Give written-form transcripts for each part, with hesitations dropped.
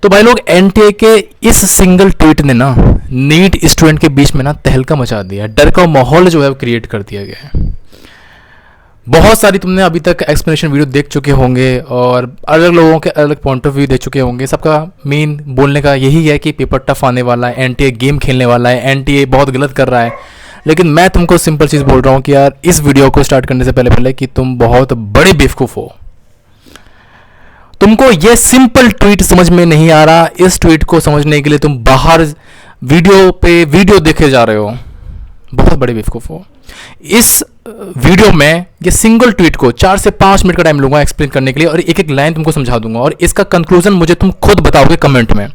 तो भाई लोग एनटीए के इस सिंगल ट्वीट ने ना नीट स्टूडेंट के बीच में ना तहलका मचा दिया, डर का माहौल जो है वो क्रिएट कर दिया गया है। बहुत सारी तुमने अभी तक एक्सप्लेनेशन वीडियो देख चुके होंगे और अलग लोगों के अलग पॉइंट ऑफ व्यू देख चुके होंगे। सबका मेन बोलने का यही है कि पेपर टफ आने वाला है, एनटीए गेम खेलने वाला है, एनटीए बहुत गलत कर रहा है। लेकिन मैं तुमको सिंपल चीज़ बोल रहा हूँ कि यार इस वीडियो को स्टार्ट करने से पहले पहले कि तुम बहुत बड़े बेवकूफ़ हो। तुमको ये सिंपल ट्वीट समझ में नहीं आ रहा। इस ट्वीट को समझने के लिए तुम बाहर वीडियो पे वीडियो देखे जा रहे हो, बहुत बड़े बेवकूफ़ हो। इस वीडियो में ये सिंगल ट्वीट को 4 से 5 मिनट का टाइम लूंगा एक्सप्लेन करने के लिए और एक एक लाइन तुमको समझा दूंगा और इसका कंक्लूजन मुझे तुम खुद बताओगे कमेंट में,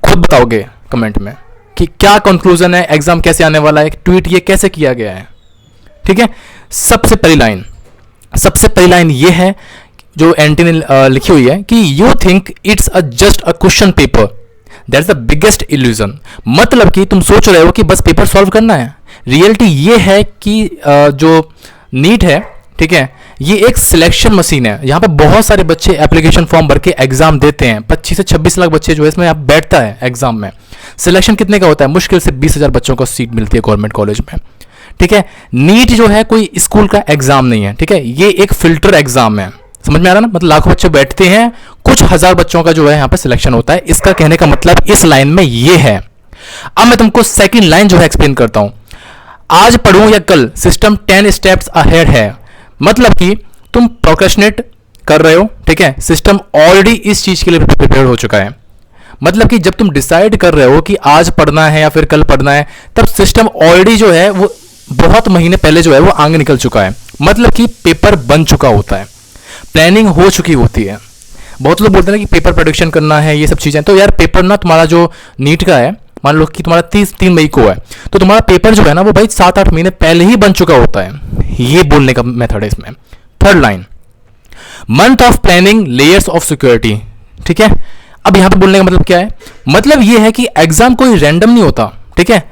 खुद बताओगे कमेंट में कि क्या कंक्लूजन है, एग्जाम कैसे आने वाला है, ट्वीट ये कैसे किया गया है। ठीक है, सबसे पहली लाइन ये है जो एंटी ने लिखी हुई है कि you think it's just a question paper, that is the biggest illusion. मतलब कि तुम सोच रहे हो कि बस पेपर सॉल्व करना है। रियलिटी ये है कि जो नीट है, ठीक है, ये एक सिलेक्शन मशीन है। यहाँ पे बहुत सारे बच्चे एप्लीकेशन फॉर्म भर के एग्जाम देते हैं। 25 से 26 लाख बच्चे जो है इसमें यहाँ बैठता है एग्जाम में। सिलेक्शन कितने का होता है? मुश्किल से 20,000 बच्चों को सीट मिलती है गवर्नमेंट कॉलेज में। ठीक है, नीट जो है कोई स्कूल का एग्जाम नहीं है। ठीक है, ये एक फिल्टर एग्जाम है। समझ में आ रहा ना? मतलब लाखों बच्चे बैठते हैं, कुछ हजार बच्चों का जो है यहाँ पे सिलेक्शन होता है। इसका कहने का मतलब इस लाइन में ये है। अब मैं तुमको सेकंड लाइन जो है एक्सप्लेन करता हूं। आज पढ़ूं या कल, सिस्टम 10 स्टेप्स अहेड है। मतलब कि तुम प्रोक्रेस्टिनेट कर रहे हो। ठीक है, सिस्टम ऑलरेडी इस चीज के लिए प्रिपेयर हो चुका है। मतलब कि जब तुम डिसाइड कर रहे हो कि आज पढ़ना है या फिर कल पढ़ना है, तब सिस्टम ऑलरेडी जो है वो बहुत महीने पहले जो है वो आगे निकल चुका है। मतलब कि पेपर बन चुका होता है, प्लानिंग हो चुकी होती है। बहुत लोग बोलते हैं कि पेपर प्रेडिक्शन करना है, ये सब चीजें। तो यार पेपर ना तुम्हारा जो नीट का है, मान लो कि तुम्हारा 3 मई को है, तो तुम्हारा पेपर जो है ना वो भाई 7-8 महीने पहले ही बन चुका होता है। ये बोलने का मेथड है इसमें। Third line, month of planning, layers of security. ठीक है, अब यहां पे बोलने का मतलब क्या है? मतलब ये है कि एग्जाम कोई रैंडम नहीं होता। ठीक है,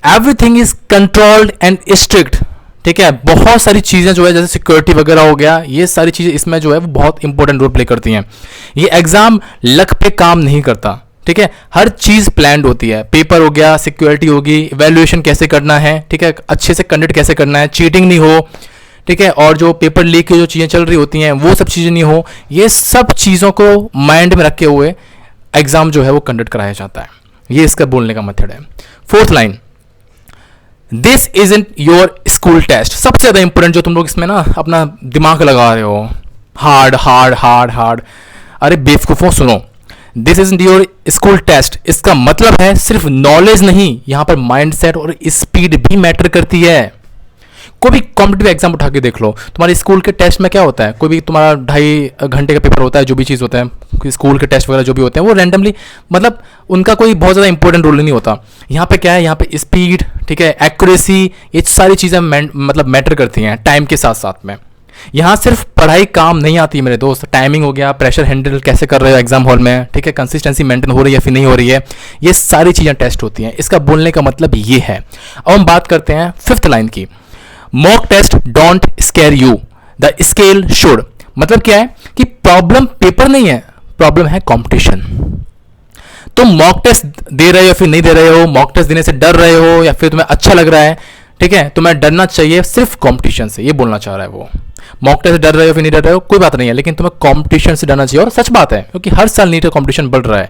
everything is controlled and strict. ठीक है, बहुत सारी चीजें जो है जैसे सिक्योरिटी वगैरह हो गया, ये सारी चीजें इसमें जो है वो बहुत इंपॉर्टेंट रोल प्ले करती हैं। ये एग्जाम लक पे काम नहीं करता। ठीक है, हर चीज प्लान्ड होती है। पेपर हो गया, सिक्योरिटी होगी, इवैल्यूएशन कैसे करना है, ठीक है, अच्छे से कंडक्ट कैसे करना है, चीटिंग नहीं हो, ठीक है, और जो पेपर लीक की जो चीजें चल रही होती हैं वो सब चीजें नहीं हो। ये सब चीजों को माइंड में रखे हुए एग्जाम जो है वो कंडक्ट कराया जाता है। ये इसका बोलने का मेथड है। Fourth line, this isn't your school test. सबसे ज्यादा इंपॉर्टेंट जो तुम लोग इसमें ना अपना दिमाग लगा रहे हो, हार्ड हार्ड हार्ड हार्ड। अरे बेवकूफों सुनो, this is your school test. इसका मतलब है सिर्फ नॉलेज नहीं, यहां पर माइंडसेट और स्पीड भी मैटर करती है। कोई भी कॉम्पिटिटिव एग्जाम उठा के देख लो, तुम्हारे स्कूल के टेस्ट में क्या होता है? कोई भी तुम्हारा 2.5 घंटे का पेपर होता है, जो भी चीज़ होता है, स्कूल के टेस्ट वगैरह जो भी होते हैं वो रैंडमली, मतलब उनका कोई बहुत ज़्यादा इंपॉर्टेंट रोल नहीं होता। यहाँ पे क्या है? यहाँ पे स्पीड, ठीक है, एक्यूरेसी, ये सारी चीज़ें मतलब मैटर करती हैं टाइम के साथ साथ में। यहाँ सिर्फ पढ़ाई काम नहीं आती मेरे दोस्त। टाइमिंग हो गया, प्रेशर हैंडल कैसे कर रहे हो एग्जाम हॉल में, ठीक है, कंसिस्टेंसी मेंटेन हो रही है फिर नहीं हो रही है, ये सारी चीज़ें टेस्ट होती हैं। इसका बोलने का मतलब ये है। अब हम बात करते हैं फिफ्थ लाइन की। Mock test don't scare you, the scale should. मतलब क्या है कि प्रॉब्लम पेपर नहीं है, प्रॉब्लम है कंपटीशन। तुम मॉक टेस्ट दे रहे हो या फिर नहीं दे रहे हो, मॉक टेस्ट देने से डर रहे हो या फिर तुम्हें अच्छा लग रहा है, ठीक है, तुम्हें डरना चाहिए सिर्फ कंपटीशन से, ये बोलना चाह रहा है वो। मॉक टेस्ट से डर रहे हो फिर नहीं डर रहे हो कोई बात नहीं है, लेकिन तुम्हें कंपटीशन से डरना चाहिए। और सच बात है, क्योंकि हर साल नीट का कंपटीशन बढ़ रहा है।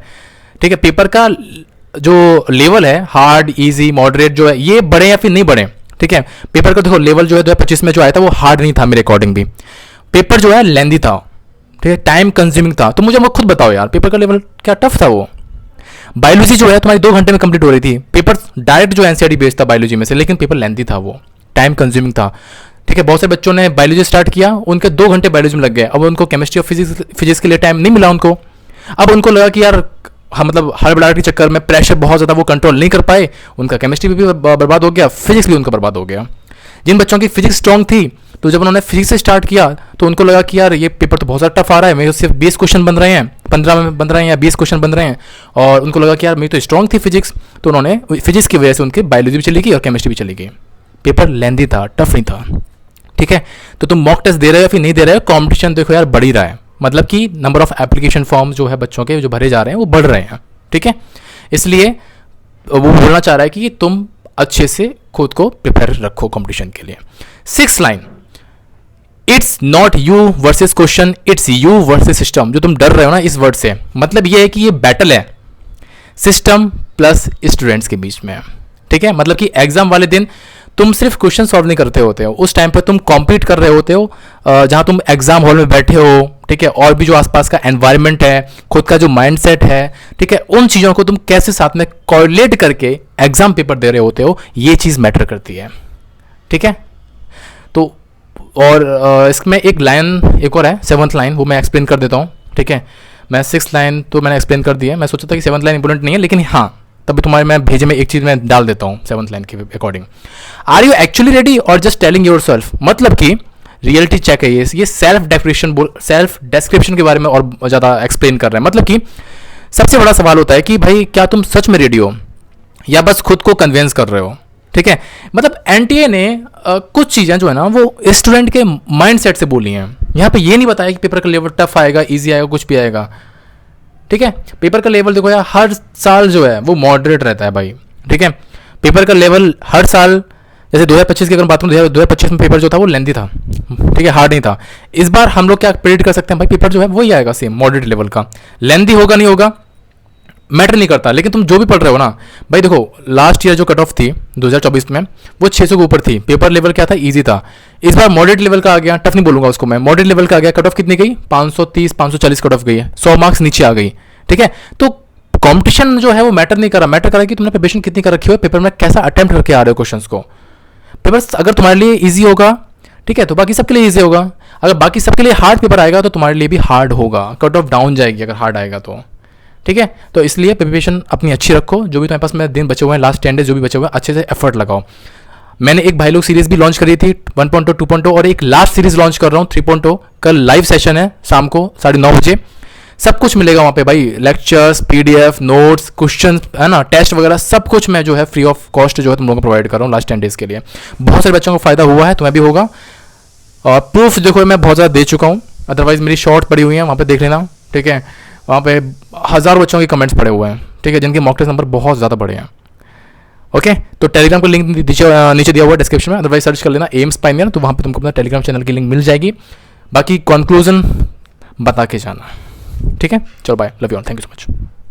ठीक है, पेपर का जो लेवल है, हार्ड, इजी, मॉडरेट जो है, ये बढ़े या फिर नहीं बढ़े। ठीक है, पेपर का देखो लेवल जो है 2025 में जो आया था वो हार्ड नहीं था मेरे अकॉर्डिंग भी। पेपर जो है लेंदी था, ठीक है, टाइम कंज्यूमिंग था। तो मुझे खुद बताओ यार, पेपर का लेवल क्या टफ था वो? बायोलॉजी जो है तुम्हारी 2 घंटे में कंप्लीट हो रही थी। पेपर डायरेक्ट जो एनसीईआरटी बेस्ड था बायोलॉजी में से, लेकिन पेपर लेंदी था, वो टाइम कंज्यूमिंग था। ठीक है, बहुत से बच्चों ने बायोलॉजी स्टार्ट किया, उनके 2 घंटे बायोलॉजी में लग गए। अब उनको केमिस्ट्री और फिजिक्स के लिए टाइम नहीं मिला उनको। अब उनको लगा कि यार हाँ, मतलब हड़बड़ाहट के चक्कर में प्रेशर बहुत ज़्यादा वो कंट्रोल नहीं कर पाए, उनका केमिस्ट्री भी बर्बाद हो गया, फिजिक्स भी उनका बर्बाद हो गया। जिन बच्चों की फिजिक्स स्ट्रॉन्ग थी, तो जब उन्होंने फिजिक्स से स्टार्ट किया तो उनको लगा कि यार ये पेपर तो बहुत ज़्यादा टफ आ रहा है, मेरे सिर्फ 20 क्वेश्चन बन रहे हैं, 15 में बन रहे हैं या 20 क्वेश्चन बन रहे हैं, और उनको लगा कि यार मेरी तो स्ट्रॉन्ग थी फिजिक्स, तो उन्होंने फिजिक्स की वजह से उनकी बायोलॉजी भी चली गई और केमिस्ट्री भी चली गई। पेपर लेंदी था, टफ नहीं था। ठीक है, तो तुम मॉक टेस्ट दे रहे हो या फिर नहीं दे रहे हो, कॉम्पिटिशन देखो यार बढ़ ही रहा है। मतलब कि नंबर ऑफ एप्लीकेशन फॉर्म जो है बच्चों के जो भरे जा रहे हैं वो बढ़ रहे हैं, ठीक है। इसलिए वो बोलना चाह रहा है कि तुम अच्छे से खुद को प्रिपेयर रखो कंपटीशन के लिए। 6th line, it's not you versus question, it's you versus system. जो तुम डर रहे हो ना इस वर्ड से, मतलब ये है कि ये बैटल है सिस्टम प्लस स्टूडेंट्स के बीच में, ठीक है। मतलब कि एग्जाम वाले दिन तुम सिर्फ क्वेश्चन सॉल्व नहीं करते होते हो, उस टाइम पर तुम कॉम्पीट कर रहे होते हो जहां तुम एग्जाम हॉल में बैठे हो, ठीक है, और भी जो आसपास का एनवायरनमेंट है, खुद का जो माइंडसेट है, ठीक है, उन चीज़ों को तुम कैसे साथ में कोरिलेट करके एग्जाम पेपर दे रहे होते हो, ये चीज़ मैटर करती है, ठीक है। तो और इसमें एक लाइन एक और है 7th लाइन, वो मैं एक्सप्लेन कर देता हूँ, ठीक है। मैं 6th लाइन तो मैंने एक्सप्लेन कर दी है, मैं सोचा था कि 7th लाइन इंपॉर्टेंट नहीं है, लेकिन हाँ तभी तुम्हारे मैं भेजे में एक चीज़ मैं डाल देता हूँ 7th लाइन के अकॉर्डिंग। आर यू एक्चुअली रेडी और जस्ट टेलिंग योर सेल्फ, मतलब कि रियलिटी चेक है ये सेल्फ डेस्क्रिप्शन के बारे में और ज़्यादा एक्सप्लेन कर रहे हैं। मतलब कि सबसे बड़ा सवाल होता है कि भाई क्या तुम सच में रेडी हो या बस खुद को कन्विंस कर रहे हो, ठीक है। मतलब एनटीए ने कुछ चीज़ें जो है ना वो स्टूडेंट के माइंडसेट से बोली हैं। यहाँ पे ये नहीं बताया कि पेपर का लेवल टफ आएगा, इजी आएगा, कुछ भी आएगा, ठीक है। पेपर का लेवल देखो यार हर साल जो है वो मॉडरेट रहता है भाई, ठीक है। पेपर का लेवल हर साल, जैसे 2025 की अगर बात करूँ 2025 में पेपर जो था वो लेंथी था, ठीक है, हार्ड नहीं था। इस बार हम लोग क्या प्रेडिक्ट कर सकते हैं भाई, पेपर जो है वही आएगा सेम मॉडरेट लेवल का, लेंथी होगा नहीं होगा मैटर नहीं करता, लेकिन तुम जो भी पढ़ रहे हो ना भाई। देखो लास्ट ईयर जो कट ऑफ थी 2024 में वो 600 के ऊपर थी, पेपर लेवल क्या था, इजी था। इस बार मॉडरेट लेवल का आ गया, टफ नहीं बोलूंगा उसको मैं, मॉडरेट लेवल का आ गया, कट ऑफ कितनी गई 530 540 कट ऑफ गई है, 100 मार्क्स नीचे आ गई, ठीक है। तो कॉम्पिटिशन जो है वो मैटर नहीं कर रहा, मैटर कर रहा है कि तुमने प्रिपरेशन कितनी कर रखी हो, पेपर में कैसा अटेम्प्ट करके आ रहे हो क्वेश्चंस को। पेपर अगर तुम्हारे लिए ईजी होगा, ठीक है, तो बाकी सबके लिए ईजी होगा। अगर बाकी सबके लिए हार्ड पेपर आएगा तो तुम्हारे लिए भी हार्ड होगा, कट ऑफ डाउन जाएगी अगर हार्ड आएगा तो, ठीक है। तो इसलिए प्रिपरेशन अपनी अच्छी रखो, जो भी तुम्हारे पास में दिन बचे हुए हैं, लास्ट 10 डेज जो भी बचे हुए हैं, अच्छे से एफर्ट लगाओ। मैंने एक भाई लोग सीरीज भी लॉन्च करी थी 1.0 2.0 और एक लास्ट सीरीज लॉन्च कर रहा हूँ 3.0। कल लाइव सेशन है शाम को 9:30 बजे, सब कुछ मिलेगा वहाँ पे भाई, लेक्चर्स, पीडीएफ, नोट्स, क्वेश्चन है ना, टेस्ट वगैरह सब कुछ मैं जो है फ्री ऑफ कॉस्ट जो है तुम लोगों को प्रोवाइड कर रहा हूँ लास्ट 10 डेज के लिए। बहुत सारे बच्चों को फायदा हुआ है, तुम्हें भी होगा। और प्रूफ देखो मैं बहुत ज़्यादा दे चुका हूँ, अदरवाइज मेरी शॉर्ट पड़ी हुई है, वहाँ पे देख लेना, ठीक है। वहाँ पे 1000 बच्चों के कमेंट्स पड़े हुए हैं, ठीक है, जिनके मॉक टेस्ट नंबर बहुत ज़्यादा बड़े हैं। ओके, तो टेलीग्राम का लिंक नीचे दिया हुआ है डिस्क्रिप्शन में, अदरवाइज सर्च कर लेना एम्स पाइनियर, तो वहाँ पे तुमको अपना टेलीग्राम चैनल की लिंक मिल जाएगी। बाकी कंक्लूजन बता के जाना, ठीक है। चलो bye, love you all, thank you so much.